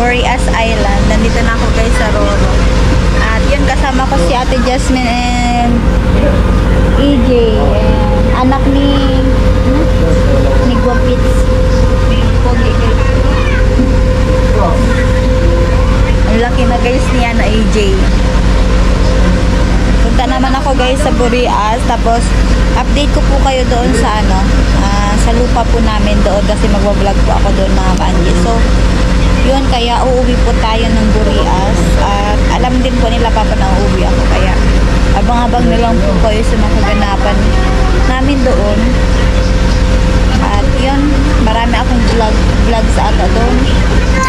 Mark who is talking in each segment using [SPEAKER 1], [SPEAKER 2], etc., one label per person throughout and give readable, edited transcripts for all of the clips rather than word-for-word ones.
[SPEAKER 1] Boreas Island. Nandito na ako guys sa Roro. At yun, kasama ko si Ate Jasmine and EJ. And anak ni Guapits. Pogi guys. Ang laki na guys niya na EJ. Punta naman ako guys sa Boreas. Tapos update ko po kayo doon sa sa lupa po namin doon kasi magwa-vlog po ako doon mga kanji. So yun, kaya uuwi po tayo ng Boreas at alam din po nila papa na uuwi ako, kaya abang-abang na lang po kayo sa mga kaganapan namin doon. At yun, marami akong vlog sa ata doon,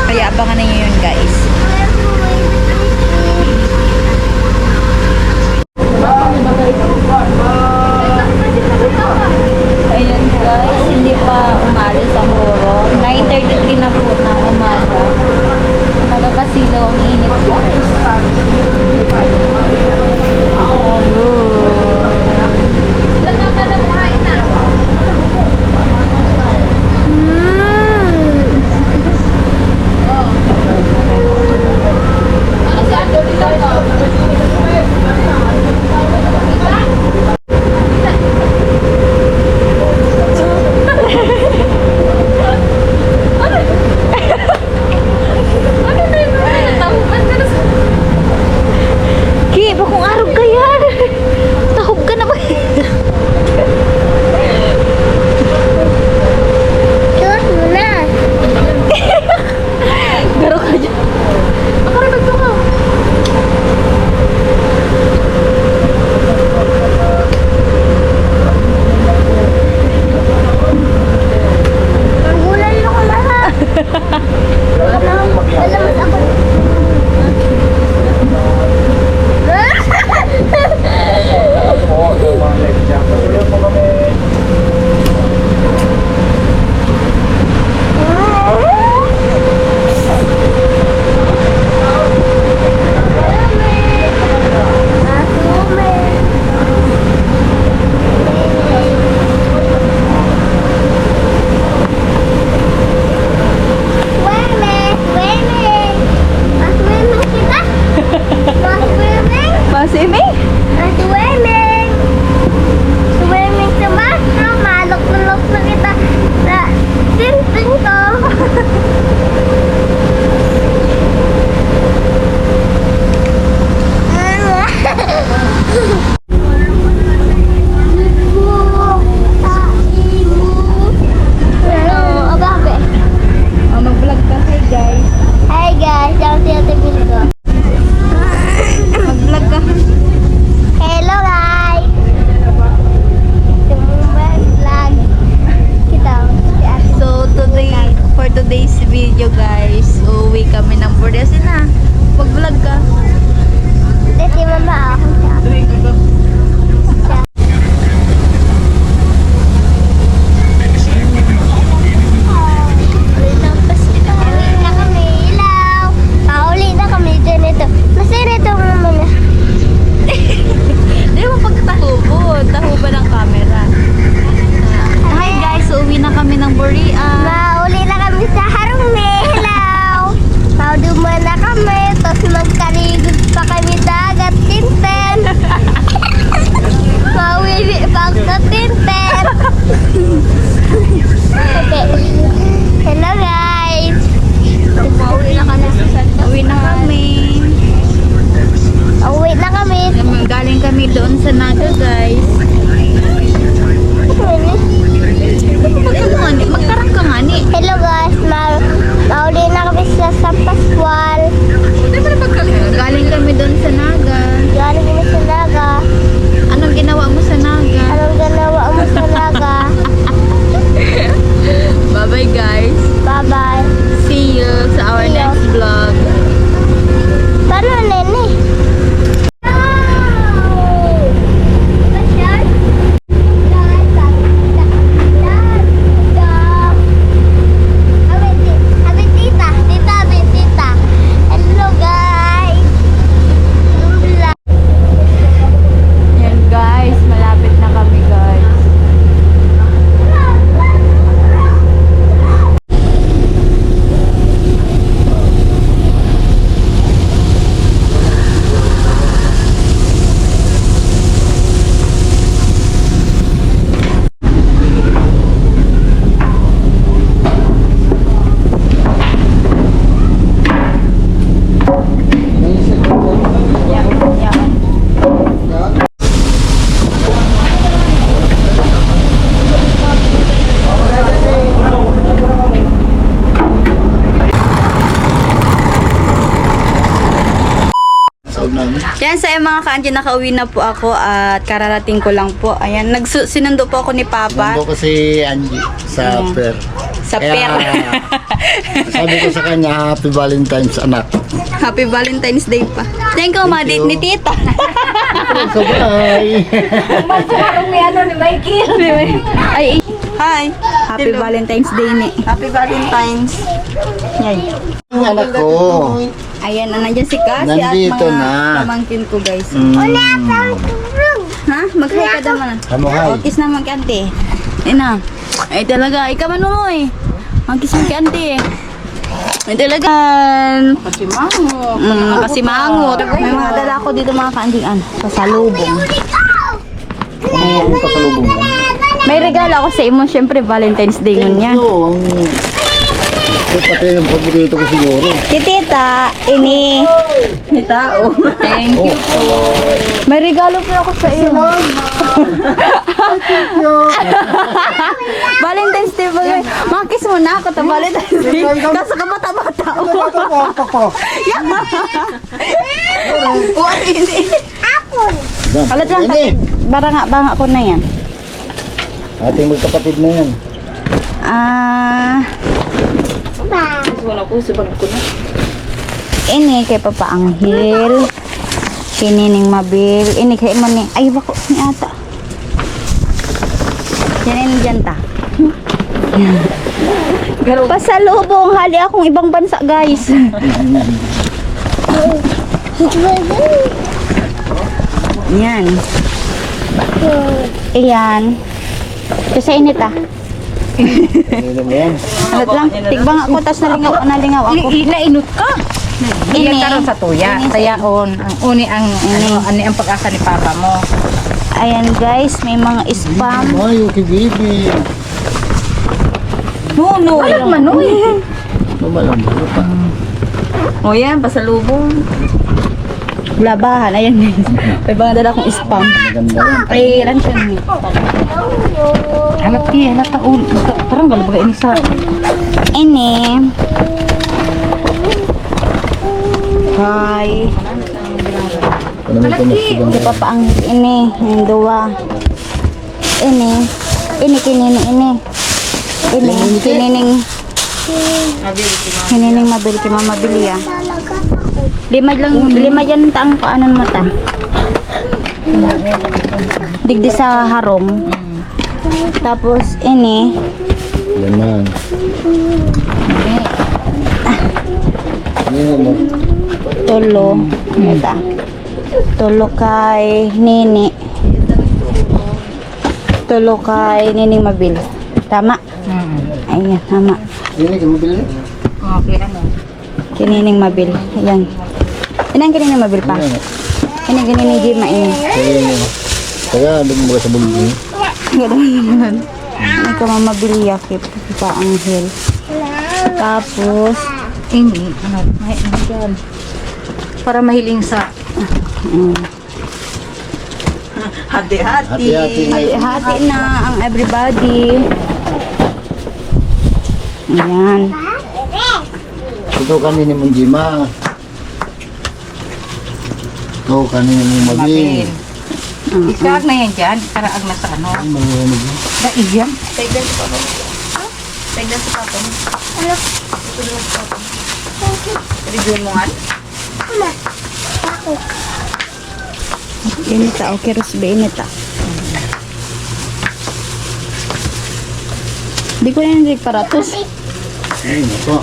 [SPEAKER 1] kaya abangan ninyo yun guys. Ayan guys, hindi pa umalis ang Roro. 9:33 na po na umaga. Nagkakasilaw ang init guys. Yan sa mga ka-Angie, nakauwi na po ako at kararating ko lang po. Ayan, sinundo po ako ni Papa.
[SPEAKER 2] Nando ko si Angie sa
[SPEAKER 1] Ayan.
[SPEAKER 2] Per.
[SPEAKER 1] Sa
[SPEAKER 2] Kaya,
[SPEAKER 1] Per.
[SPEAKER 2] sabi ko sa kanya, Happy Valentine's, anak.
[SPEAKER 1] Happy Valentine's Day pa. Thank you,
[SPEAKER 2] Thank
[SPEAKER 1] date
[SPEAKER 2] you.
[SPEAKER 1] ni Tita.
[SPEAKER 2] So, bye!
[SPEAKER 1] Ay, hi. Happy Valentine's Day ni. Happy Valentine's. Yan.
[SPEAKER 2] Ang anak ko.
[SPEAKER 1] Ayan, nandiyan si Cassie at
[SPEAKER 2] Nandito
[SPEAKER 1] mga
[SPEAKER 2] na.
[SPEAKER 1] pamangkin ko, guys. Ha? Mag-hi ka naman.
[SPEAKER 2] Kamuhay.
[SPEAKER 1] O, kiss naman kay ante. Ina. Ay talaga, ikaw manunoy. Mag-kiss mo kay ante. Ay talaga. Kasimangot. Kasimangot. May mga dala ako dito mga kaandingan. Pasalubong.
[SPEAKER 2] Ayan. Pasalubong mo.
[SPEAKER 1] May regalo ako sa imo. Siyempre, Valentine's Day nun yan.
[SPEAKER 2] Ito pati yung paborito ko siguro.
[SPEAKER 1] Si Tita, ini. Tita, oh. Thank you po. May regalo po ako sa iyo. Valentine's Day ba? Makis mo na ako ta Valentine's Day. Kaso ka bata-bata. Hindi. Kalat lang. Banga ko na yan.
[SPEAKER 2] Ating magkapatid na yan.
[SPEAKER 1] Ini kay Papa Anghel. Kinining Mabil. Ini kay mo ni. Ay, bako ni ata. Kinining dyan ta. Pasalubong. Hali akong ibang bansa, guys. Yan. Ayan. Kasi init ah.
[SPEAKER 2] Ano mo yan?
[SPEAKER 1] Alat lang. Tigbang ako, tas nalingaw ako.
[SPEAKER 3] Nainot ka.
[SPEAKER 1] Ini.
[SPEAKER 3] Iya karon sa tuya.
[SPEAKER 1] Ini.
[SPEAKER 3] Kaya on ang uni ang ano ang pag-asa ni papa mo.
[SPEAKER 1] Ayan guys, may mga spam.
[SPEAKER 2] Ay, okay, baby.
[SPEAKER 3] No. Walang manoy.
[SPEAKER 2] Mamalambot pa.
[SPEAKER 3] O yan, pasalubong.
[SPEAKER 1] Labahan, ayan guys. May mga dala akong spam.
[SPEAKER 2] Maganda yan.
[SPEAKER 1] Ay, ilan siya ni?
[SPEAKER 3] Hanap ta ul. Parang galbaga ini sa.
[SPEAKER 1] Ini. Hi.
[SPEAKER 2] Ano mo ito mas sigang
[SPEAKER 1] Di pa pa ang ini. Yung dua. Ini. Ini, kinini, ini. Ini, kinining. Kinining mabili kay Mama Bilia. Lima dyan taang kaanan mo ta. Digdi sa harong. Tapos ini.
[SPEAKER 2] Ganun. Ano mo?
[SPEAKER 1] Tulo. Ito. Tulo kay Nini. Tulo kay Nining Mabil. Tama? Ayan, tama.
[SPEAKER 2] Yun yung mabili.
[SPEAKER 3] Okay ano.
[SPEAKER 1] Kinining Mabil. Ayan. Inang kinining Mabil pa. Ini kinining Jima ini.
[SPEAKER 2] Kaya doon mo sa bulong.
[SPEAKER 1] Ganun. May kamamabili yakip pa ang hill. Tapos,
[SPEAKER 3] Ini ano may dyan. Para mahiling sa
[SPEAKER 2] Hati-hati.
[SPEAKER 1] hati na ang everybody. Ayan.
[SPEAKER 2] Ito kanina mong Jima. Ito kanina mong Mabing.
[SPEAKER 3] Ikag na yan dyan. Karaag na sa ano. Da iyan.
[SPEAKER 1] Inita, okay, Rosbe, inita. Di ko na yung paratos.
[SPEAKER 2] Ay, nako.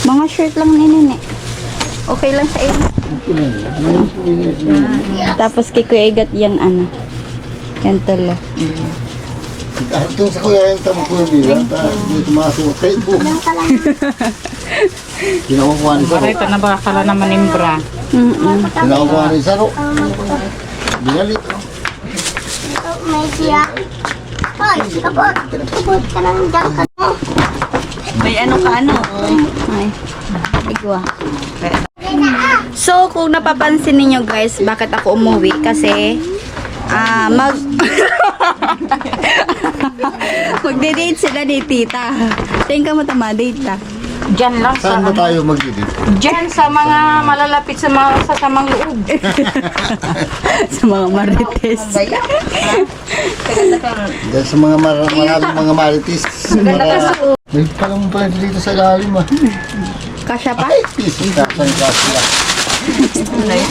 [SPEAKER 1] Mga shirt lang ninin eh. Okay lang sa iyo. Tapos kay Kuya Igat yan ano. Yan tulo.
[SPEAKER 2] Ito sa kuya yung tamo ko yung bila. Hindi tumasok kay po. Kinakuha ni Saro.
[SPEAKER 3] Maray pa nabakala naman yung bra.
[SPEAKER 2] Kinakuha ni Saro. Binalit.
[SPEAKER 1] May ano ka ano? Ay. Igwa. So, kung napapansin ninyo guys, bakit ako umuwi? Kasi, Magde-date sila ni tita. Tingka mo tama, date ta.
[SPEAKER 3] Diyan lang sa
[SPEAKER 2] Saan ba tayo mag-edit?
[SPEAKER 3] Diyan sa mga malalapit sa mga sasamang loob.
[SPEAKER 1] Sa mga marites.
[SPEAKER 2] Diyan sa mga maraming mga marites. May palang pala dito sa ilalim ah.
[SPEAKER 1] Kasya pa?
[SPEAKER 2] Ay, pisis na sa sila.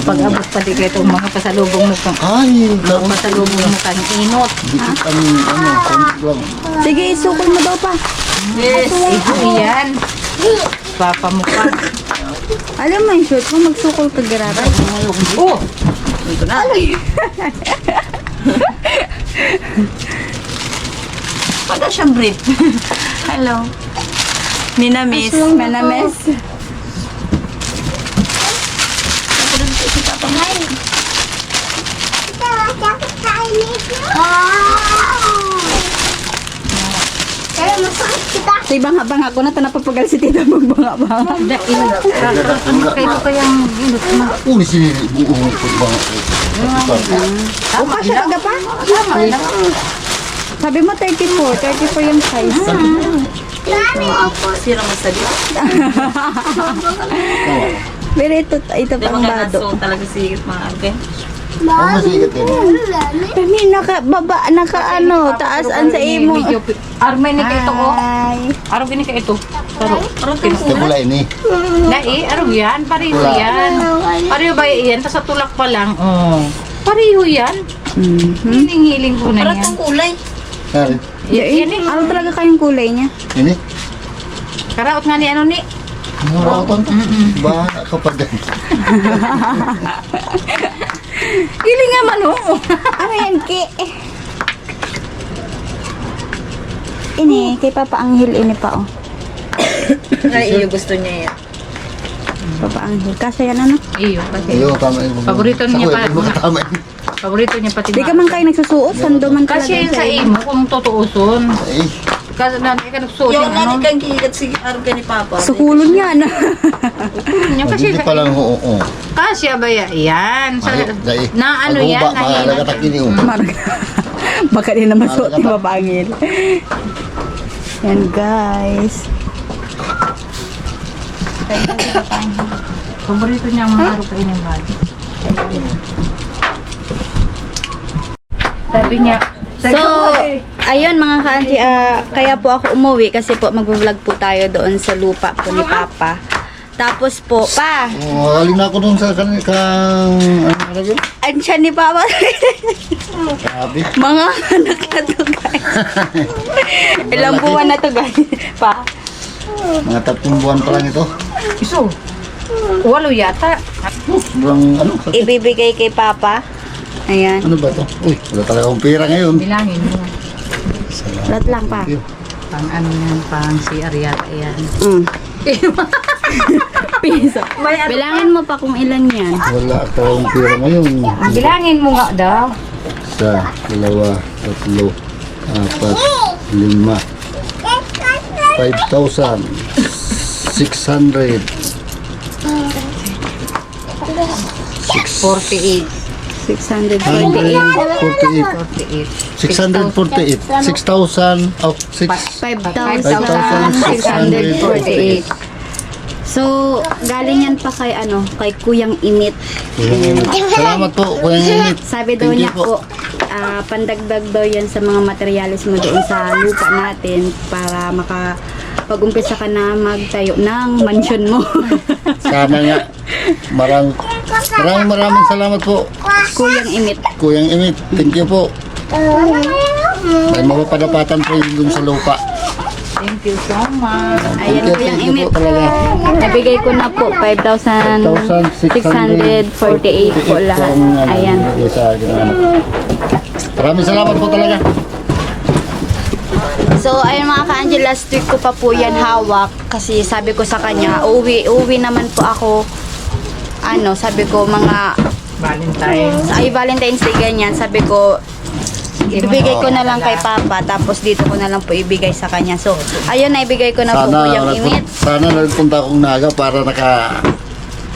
[SPEAKER 3] Pag-abot pa di kayo itong mga pasalubong mo kang
[SPEAKER 2] Ay,
[SPEAKER 3] pasalubong mo kang inot.
[SPEAKER 2] dikit kami, konti lang.
[SPEAKER 1] Sige, isukol mo daw pa.
[SPEAKER 3] Yes, ito yan. Papa mo pa.
[SPEAKER 1] Alam mo yung short mo, magsukol ka gararay.
[SPEAKER 3] Oh!
[SPEAKER 1] Ito na. Wala siyang brief. Hello. Minamis. Minamis. Say banga-banga ko na ito napapagal si tita magbanga-banga.
[SPEAKER 3] Ano kayo kayang inot mo?
[SPEAKER 2] Uli sinili, buong pagbanga ko.
[SPEAKER 1] O kasya ka pa? Sabi mo 34 yung size.
[SPEAKER 4] Sira masabi.
[SPEAKER 1] Pero ito pa ang bado.
[SPEAKER 4] So talaga sigit mga ate.
[SPEAKER 2] Ang masigat din.
[SPEAKER 1] Kami naka ano, taasan sa imo.
[SPEAKER 3] Arme ni kayo ito ko.
[SPEAKER 1] Ay.
[SPEAKER 3] Araw gini ka ito. Taro.
[SPEAKER 2] Ito pula ini.
[SPEAKER 3] Dai, araw yan. Pareho yan. Pareho ba yan? Tapos sa tulak pa lang. Oh. Pareho yan. Hiling-hiling ko na
[SPEAKER 4] Parang
[SPEAKER 3] yan.
[SPEAKER 4] itong kulay.
[SPEAKER 2] Sari.
[SPEAKER 3] Yan eh.
[SPEAKER 1] Ano talaga kayong kulay niya?
[SPEAKER 2] Ini.
[SPEAKER 3] Karaot nga ni ano ni.
[SPEAKER 2] Muraton to. Bahala ka pa din.
[SPEAKER 3] Hiling nga man oh.
[SPEAKER 1] Ano yan, Ki? Ini, kay Papa Anghel, ini pa, oh.
[SPEAKER 4] Ay, iyo gusto niya yan.
[SPEAKER 1] Papa Anghel. Kasi yan, ano?
[SPEAKER 3] Iyo. Kasi
[SPEAKER 2] Iyo, tama yun.
[SPEAKER 3] Paborito niya pa.
[SPEAKER 2] Tama yun.
[SPEAKER 3] paborito niya pati.
[SPEAKER 1] Di ka man kayo nagsusuot, sando man talaga
[SPEAKER 3] Kasi yun sa
[SPEAKER 1] iyo.
[SPEAKER 3] imo kung tutuuson.
[SPEAKER 2] Ay,
[SPEAKER 3] Kasi nanay ka nagsuot
[SPEAKER 4] Yung
[SPEAKER 3] ano.
[SPEAKER 4] nani kang kikat sige araw ka ni Papa.
[SPEAKER 1] Sukulon yan.
[SPEAKER 3] Yung kasi
[SPEAKER 2] hindi pa lang oo.
[SPEAKER 3] kasi abaya yan. Sa,
[SPEAKER 2] Dai.
[SPEAKER 3] na ano yan,
[SPEAKER 2] Mahalaga tak ini.
[SPEAKER 1] Baka din na masuot ni Papa Anghel. Yan, guys.
[SPEAKER 3] paborito niya ang mga araw kainin ba. Sabi niya,
[SPEAKER 1] So, ayun mga ka-auntie, kaya po ako umuwi kasi po mag-vlog po tayo doon sa lupa po ni Papa. Tapos po, pa,
[SPEAKER 2] Alin ako dun sa kang ano yun?
[SPEAKER 1] andyan ni Papa.
[SPEAKER 2] Sabi.
[SPEAKER 1] Mga anak na to, guys. Ilang buwan na to, guys. Pa,
[SPEAKER 2] Mga 3 buwan pa lang ito.
[SPEAKER 3] iso, walo yata.
[SPEAKER 2] Sobrang ano?
[SPEAKER 1] ibibigay kay Papa. Ayan.
[SPEAKER 2] Ano ba to? Uy, wala talaga akong pera ngayon.
[SPEAKER 3] Bilangin mo.
[SPEAKER 1] Lahat lang, pa.
[SPEAKER 2] Thank you.
[SPEAKER 3] Pang ano yan, pang si Ariata yan.
[SPEAKER 1] Piso. Bilangin mo pa kung ilan yan.
[SPEAKER 2] Wala akong pera ngayon.
[SPEAKER 3] Bilangin mo nga daw.
[SPEAKER 2] 1, 2, 3, 4, 5. 5,600.
[SPEAKER 3] 48.
[SPEAKER 1] 648.
[SPEAKER 2] 648. 6,000. Oh,
[SPEAKER 1] 5,648. So, galing yan pa kay ano, kay Kuyang Init.
[SPEAKER 2] Salamat po, Kuya Init.
[SPEAKER 1] Sabi daw
[SPEAKER 2] Thank you
[SPEAKER 1] niya po, pandagdag daw yan sa mga materialis mo doon sa lupa natin para makapag-umpisa ka na magtayo ng mansion mo.
[SPEAKER 2] Sana nga. Maraming salamat po,
[SPEAKER 1] Kuyang Init.
[SPEAKER 2] Kuyang Init. Thank you po. May mapapadapatan po yun dun sa lupa.
[SPEAKER 3] Thank you so much.
[SPEAKER 1] Ayan, Kuyang
[SPEAKER 2] Thank you
[SPEAKER 1] Init.
[SPEAKER 2] po talaga.
[SPEAKER 1] Nabigay ko na po, 5,648 po lahat. Ayan.
[SPEAKER 2] Maraming salamat po talaga.
[SPEAKER 1] So, ayun mga ka-Angel, last week ko pa po yan hawak kasi sabi ko sa kanya, uwi naman po ako, sabi ko mga, Valentine's Day ganyan, sabi ko, ibigay ko na lang kay Papa, tapos dito ko na lang po ibigay sa kanya. So, ayun, naibigay ko na po Kuyang Init.
[SPEAKER 2] Sana nagpunta akong naga para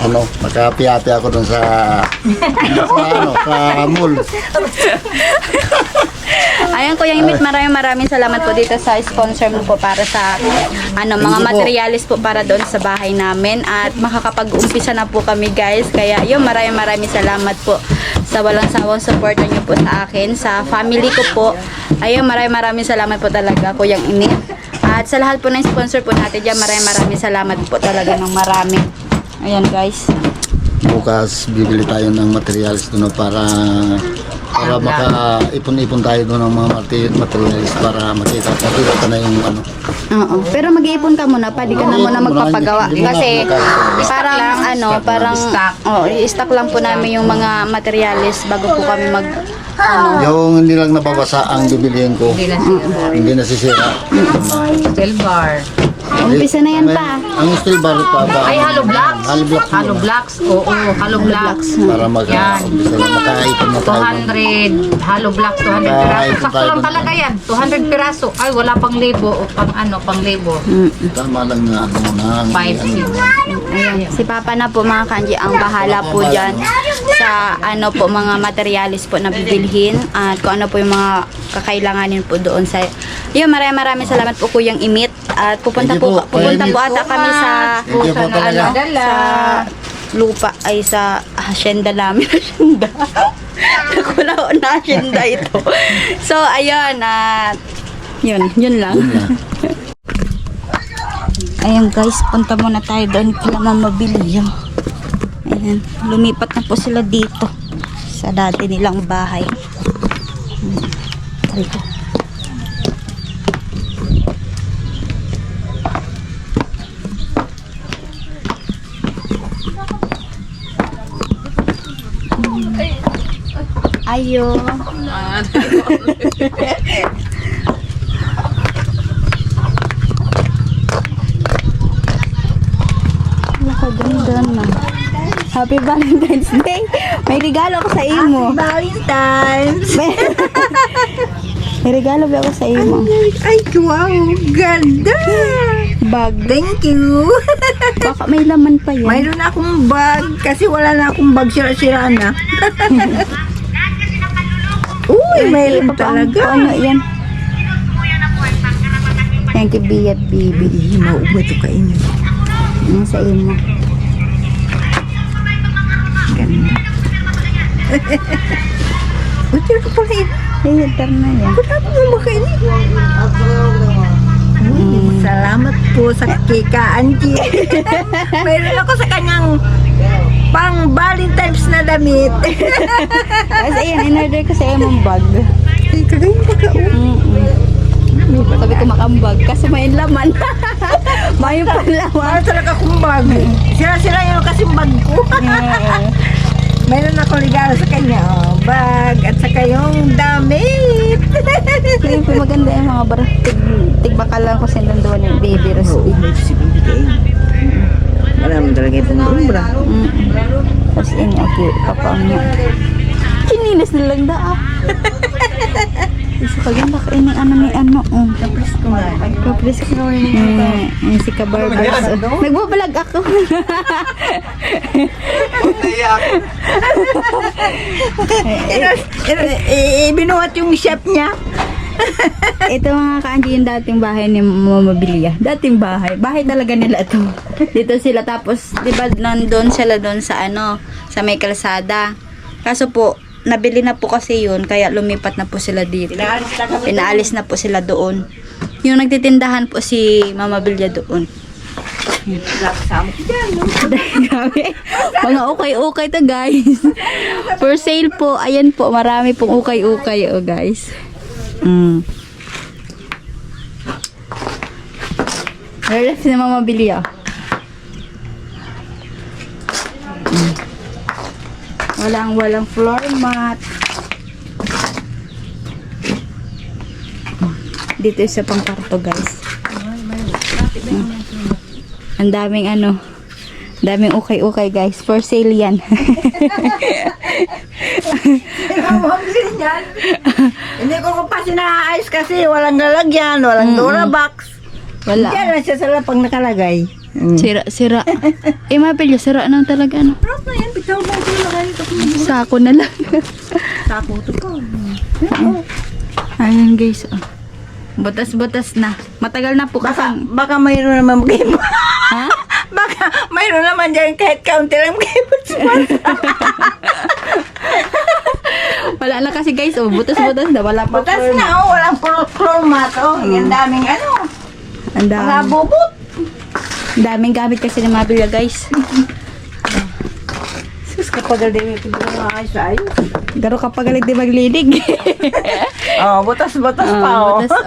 [SPEAKER 2] nakapiapi ako doon sa mall.
[SPEAKER 1] Ayan, Kuya Imit, maraming salamat po dito sa sponsor mo po para sa mga
[SPEAKER 2] Thank you po.
[SPEAKER 1] materialis po para doon sa bahay namin at makakapag-umpisa na po kami, guys. Kaya yun, maraming salamat po sa walang sawang support niyo po sa akin, sa family ko po. Ayun, maraming salamat po talaga, Kuya Imit. At sa lahat po ng sponsor po natin dyan, maraming salamat po talaga ng marami. Ayan, guys.
[SPEAKER 2] Bukas bibili tayo ng materials doon para maka-ipon-ipon tayo doon ng mga materials para makita na yung
[SPEAKER 1] Oo. Pero mag-iipon ka muna pa, di ka na muna magpapagawa. Kasi parang i-stock lang po namin yung mga materialis bago po kami
[SPEAKER 2] yung hindi lang nababasa ang bibilihin ko, hindi nasisira.
[SPEAKER 3] Steel bar.
[SPEAKER 1] umpisa na yan pa.
[SPEAKER 2] Ang steel bar pa
[SPEAKER 3] Ay, hollow blocks.
[SPEAKER 2] Hollow blocks muna.
[SPEAKER 3] Hollow blocks. Oo, hollow blocks.
[SPEAKER 2] Para maka-umpisa na makaipon na tayo.
[SPEAKER 3] 200 hollow blocks, 200 piraso. Sakto lang talaga yan. 200 piraso. Ay, wala pang libo o pang libo.
[SPEAKER 2] Tama lang na na
[SPEAKER 3] 5.
[SPEAKER 1] Ayan, si Papa na po mga kanji ang bahala po dyan sa po mga materialis po na bibilhin at kung ano po yung mga kakailanganin po doon sa yun. Maraming salamat po Kuyang Imit at pupunta
[SPEAKER 2] Thank you
[SPEAKER 1] po
[SPEAKER 2] po,
[SPEAKER 1] ata kami sa
[SPEAKER 2] Thank you po talaga.
[SPEAKER 1] sa lupa ay sa hacienda namin. Hacienda. Wala ko na hacienda ito. So ayun at yun lang. Ayan guys, punta muna tayo doon kila Mama Bilya. Ayan, lumipat na po sila dito sa dati nilang bahay. Tari ko. Ayo. Nakaganda na. Happy Valentine's Day. May regalo ako sa imo.
[SPEAKER 4] Valentine's!
[SPEAKER 1] May regalo ba ako sa imo?
[SPEAKER 4] Ay, wow! Ganda!
[SPEAKER 1] Bag.
[SPEAKER 4] Thank you!
[SPEAKER 1] Baka may laman pa yan.
[SPEAKER 4] Mayroon akong bag kasi wala na akong bag, sira-sira na. Uy, mayroon talaga.
[SPEAKER 1] Ano yan? Thank you, Bia, baby.
[SPEAKER 4] Maubo ito kainin.
[SPEAKER 1] Ano sa imo?
[SPEAKER 4] Ganda. Uy, ko pala yun.
[SPEAKER 1] Ay, ito na yan.
[SPEAKER 4] Grabe mo makainin. Salamat po sa kika, Angie. Mayroon ako sa kanyang pang Valentine's na damit.
[SPEAKER 1] Tapos ayan, in-order ko sa imong bag.
[SPEAKER 4] Ay, kagayin pa ka.
[SPEAKER 1] Sabi ko makambag kasi may laman. May pa laman.
[SPEAKER 4] Para talaga akong bag. Sira-sira yun kasi bag ko. Mayroon ako regalo sa kanya. Oh, bag at saka yung damit.
[SPEAKER 1] Kaya po maganda yung mga barang. Tigbakal lang ko sindan doon yung baby recipe.
[SPEAKER 4] Si baby kayo. Maraming talaga itong umbra.
[SPEAKER 1] Tapos ini okay, kapang niya. Chinilas na lang daa. Isa kaganda ka ini may ano.
[SPEAKER 4] Tapos ko nga.
[SPEAKER 1] Kapres ko yung si Kabarbers. Nagbabalag ako.
[SPEAKER 4] Binuhat yung chef niya.
[SPEAKER 1] Ito mga kaanji yung dating bahay ni Mama Bilya. Dating bahay. Bahay talaga nila ito. Dito sila tapos, di ba nandun sila doon sa sa may kalsada. Kaso po, nabili na po kasi yun, kaya lumipat na po sila dito. Pinaalis na po sila doon. Yung nagtitindahan po si Mama Bilya doon. Grabe. Mga ukay-ukay to guys. For sale po. Ayan po, marami pong ukay-ukay guys. Ref na Mama Bilya. Walang floor mat. Dito isa pang kwarto guys. Ang daming daming ukay-ukay guys. For sale yan.
[SPEAKER 4] Hindi ko pa sinaayos kasi walang lalagyan, walang Durabox.
[SPEAKER 1] Wala.
[SPEAKER 4] Diyan lang siya sa lapang nakalagay.
[SPEAKER 1] Sira. Mapilyo, sira nang talaga, no?
[SPEAKER 4] Pero na yan, bitaw mo ito lagay ito.
[SPEAKER 1] Sako na lang.
[SPEAKER 4] Sako ito ko.
[SPEAKER 1] Ayun, guys, oh. Butas-butas na. Matagal na po kasi.
[SPEAKER 4] Baka mayroon naman mag-iba.
[SPEAKER 1] Ha?
[SPEAKER 4] Baka mayroon naman dyan kahit kaunti lang mag-iba.
[SPEAKER 1] Wala na kasi, guys, oh. Butas-butas na. Wala pa.
[SPEAKER 4] Butas na, oh. Walang format, oh. Ang daming ano.
[SPEAKER 1] Ang
[SPEAKER 4] Mga
[SPEAKER 1] dami.
[SPEAKER 4] bubot.
[SPEAKER 1] Daming gamit kasi ni Mabila, guys.
[SPEAKER 4] Sus, kapag din ito ayos.
[SPEAKER 1] Garo kapag galit di maglilig.
[SPEAKER 4] Oh, butas-butas pa, oh.
[SPEAKER 1] Butas, oh.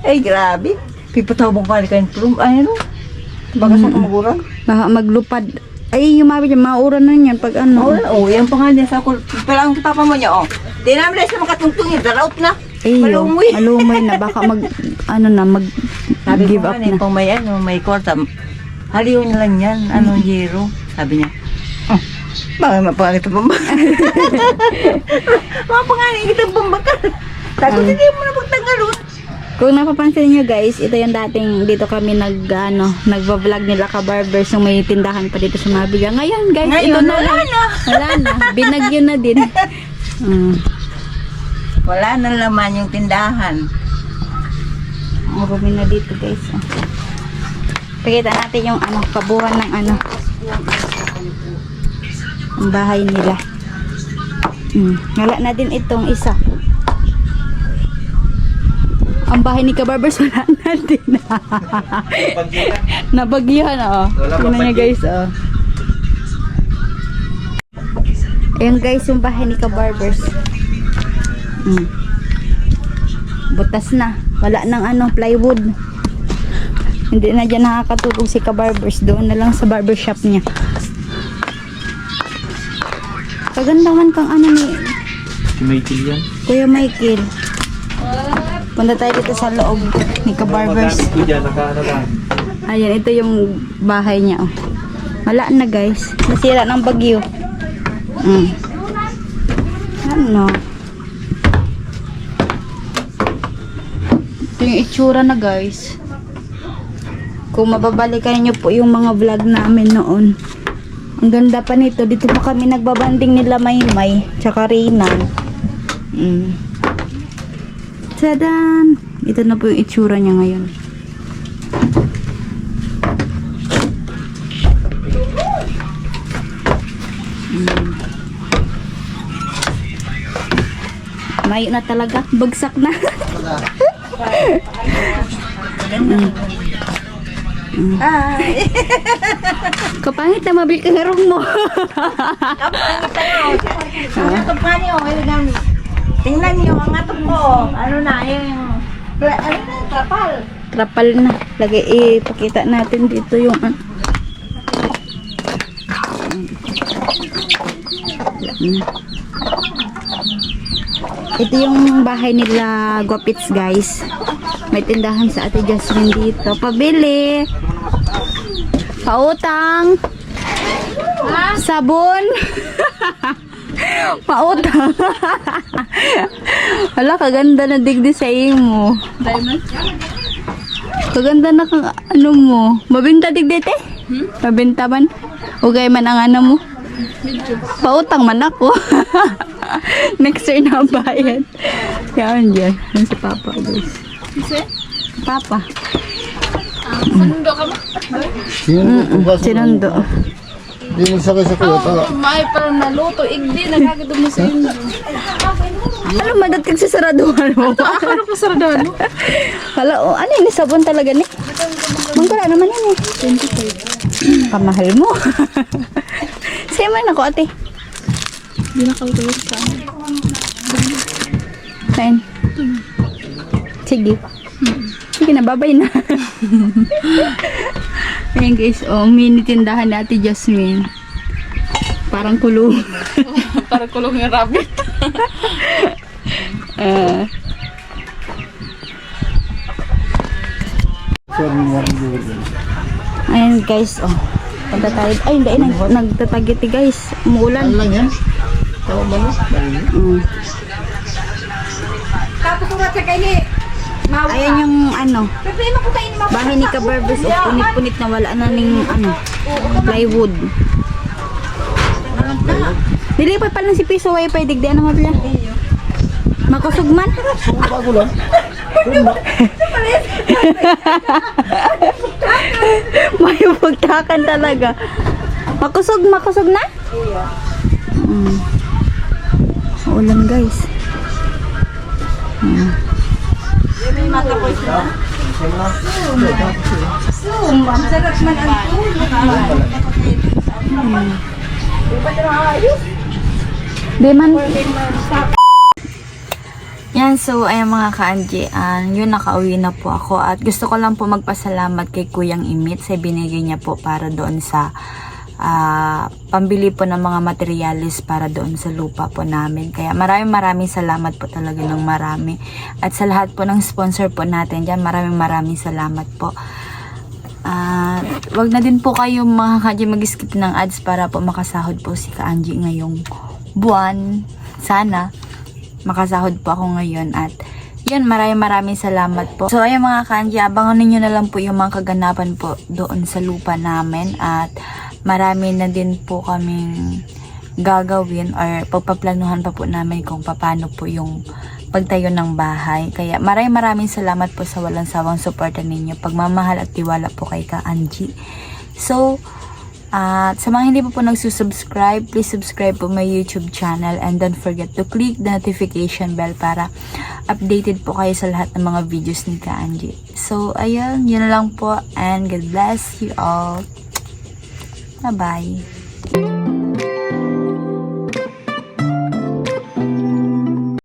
[SPEAKER 4] Ay, grabe. Piputaw mong kain plum. Ay, ano? Baka sa kamaguran.
[SPEAKER 1] Baka maglupad. Ay, yung Mabila, maura na yan pag ano.
[SPEAKER 4] Oh, yan pa nga din sa kul. Pero ang papa mo niya, oh. Di namin na makatungtungin. Daraut na.
[SPEAKER 1] Ay,
[SPEAKER 4] Malumoy.
[SPEAKER 1] malumoy na. Baka
[SPEAKER 4] Sabi
[SPEAKER 1] give
[SPEAKER 4] ko
[SPEAKER 1] up
[SPEAKER 4] nga,
[SPEAKER 1] na.
[SPEAKER 4] pang may ano, may kwarta. Haliw na lang yan. Ano, zero. Sabi niya. Bakit mapangit ang bambak? Mapangit ang bambak. Sabi ko, hindi mo na pagtagalon.
[SPEAKER 1] Kung napapansin niyo, guys, ito yung dating dito kami nagva-vlog nila ka barbers yung may tindahan pa dito sa Mabila. Ngayon, guys, ito
[SPEAKER 4] Ngayon,
[SPEAKER 1] na
[SPEAKER 4] wala
[SPEAKER 1] lang.
[SPEAKER 4] na.
[SPEAKER 1] Wala na. Binagyo na din.
[SPEAKER 4] Wala na laman yung tindahan.
[SPEAKER 1] Marumi na dito, guys. Oh. Pakita natin yung kabuuan ng ang bahay nila. Wala na din itong isa. Ang bahay ni Kabarbers wala na din. Nabagyan, oh. Tingnan niyo, guys, oh. Ayan, guys, yung bahay ni Kabarbers. Butas na. Wala nang plywood. Hindi na dyan nakakatulog si Kabarbers. Doon na lang sa barbershop niya. Kagandaman kang ni
[SPEAKER 2] Si Michael yan.
[SPEAKER 1] Kuya Michael. Punta tayo dito sa loob ni Kabarbers.
[SPEAKER 2] Ko dyan, nakaano lang.
[SPEAKER 1] Ayan, ito yung bahay niya. Oh. Wala na, guys. Nasira ng bagyo. Ano? Ito yung itsura na, guys. Kung mababalikan niyo po yung mga vlog namin noon. Ang ganda pa nito. Dito pa kami nagbabanding nila Maymay. Tsaka Reynan. Tadan! Ito na po yung itsura niya ngayon. Mayo na talaga. Bagsak na. Kapangit na mabil ka harong mo.
[SPEAKER 4] Tingnan niyo ang atok ko. Ano na, yung... Ano na, trapal.
[SPEAKER 1] Trapal na. Lagay, ipakita natin dito yung Ito yung bahay nila Guapits, guys. May tindahan sa Ate Jasmine dito. Pabili. Pautang. Sabon. Pautang. Hala, kaganda na digdi sa mo. Kaganda na kang mo. Mabinta digdi te? Mabinta man? Ugay man ang mo? Pautang man ako. Next year na bayad. Yan dyan. Yan si Papa, guys. Papa.
[SPEAKER 3] Sanundo ka ba?
[SPEAKER 1] Sinundo.
[SPEAKER 2] Hindi mo sakay sa kuya.
[SPEAKER 3] May parang naluto. Igdi, nagagado mo sa inyo.
[SPEAKER 1] Ano, madating sa saraduhan mo?
[SPEAKER 3] Ano pa sarado?
[SPEAKER 1] Hala, ano yun? Sabon talaga ni? Mangkala naman yun eh. 25. Pamahal mo. Sa'yo man ako, ate.
[SPEAKER 3] Hindi na kalkulot sa ano.
[SPEAKER 1] Saan? Sige. Sige na, babay na. Ayan, guys, mini tindahan ni Ate Jasmine. Parang kulong.
[SPEAKER 3] Parang kulong yung rabbit.
[SPEAKER 1] Ayan, guys, punta tayo. Ay, hindi, nagtatagiti, guys. Umuulan.
[SPEAKER 2] Ano lang yan? Tama ba no?
[SPEAKER 4] Tapos urat sa kaini.
[SPEAKER 1] Ayan yung ano, bahay ni Kabarbers. Punit-punit na wala na ning ano, plywood. Dilipat pa lang si Piso Wifi. Digdi ano nga pala? Makusog man?
[SPEAKER 2] Bago lang.
[SPEAKER 1] May pagtakan talaga. Makusog na? Ulan guys. May mata po sila. Sarap man ang Deman. Yan, so ayan mga ka-Angie, yun nakauwi na po ako at gusto ko lang po magpasalamat kay Kuyang Imit sa binigay niya po para doon sa pambili po ng mga materialis para doon sa lupa po namin. Kaya maraming salamat po talaga ng marami. At sa lahat po ng sponsor po natin dyan, maraming salamat po. Wag na din po kayo mga ka-Angie mag-skip ng ads para po makasahod po si ka-Angie ngayong buwan. Sana makasahod po ako ngayon at yun, maraming salamat po. So ayun mga ka-Angie, abangan ninyo na lang po yung mga kaganapan po doon sa lupa namin at marami na din po kaming gagawin or pagpaplanuhan pa po namin kung paano po yung pagtayo ng bahay. Kaya maraming salamat po sa walang sawang suporta ninyo, pagmamahal at tiwala po kay ka-Angie. So at sa mga hindi po nagsusubscribe, please subscribe po my YouTube channel and don't forget to click the notification bell para updated po kayo sa lahat ng mga videos ni ka-Angie. So, ayun, yun na lang po and God bless you all. Bye-bye.